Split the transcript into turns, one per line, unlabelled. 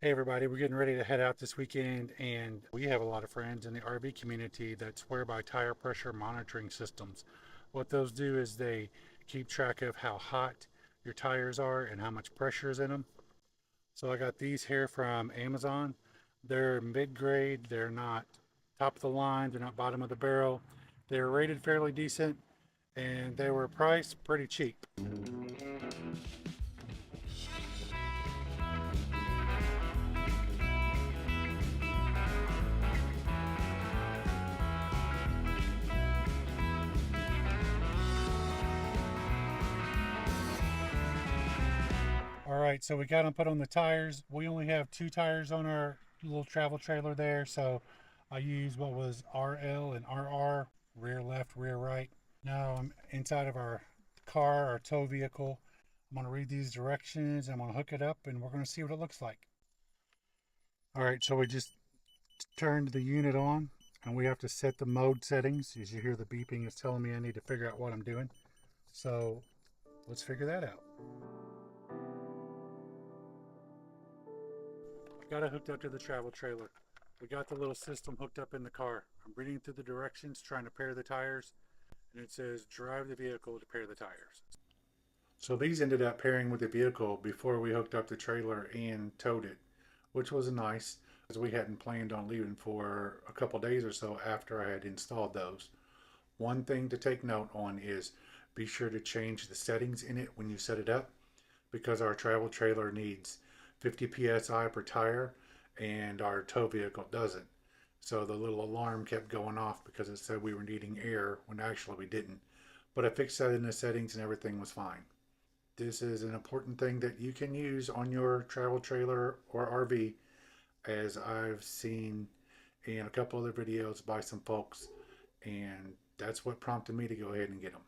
Hey everybody, we're getting ready to head out this weekend, and we have a lot of friends in the RV community that swear by tire pressure monitoring systems. What those do is they keep track of how hot your tires are and how much pressure is in them. So I got these here from Amazon. They're mid-grade, they're not top of the line, they're not bottom of the barrel. They're rated fairly decent, and they were priced pretty cheap. All right, so we got them put on the tires. We only have two tires on our little travel trailer there, so I used what was RL and RR, rear left, rear right. Now I'm inside of our car, our tow vehicle. I'm going to read these directions. I'm going to hook it up, and we're going to see what it looks like. All right, so we just turned the unit on, and we have to set the mode settings. As you hear the beeping, it's telling me I need to figure out what I'm doing. So let's figure that out. I've got it hooked up to the travel trailer. We got the little system hooked up in the car. I'm reading through the directions, trying to pair the tires, and it says drive the vehicle to pair the tires. So these ended up pairing with the vehicle before we hooked up the trailer and towed it, which was nice as we hadn't planned on leaving for a couple days or so after I had installed those. One thing to take note on is be sure to change the settings in it when you set it up, because our travel trailer needs 50 psi per tire and our tow vehicle doesn't. So the little alarm kept going off because it said we were needing air when actually we didn't. But I fixed that in the settings and everything was fine. This is an important thing that you can use on your travel trailer or RV, as I've seen in a couple other videos by some folks, and that's what prompted me to go ahead and get them.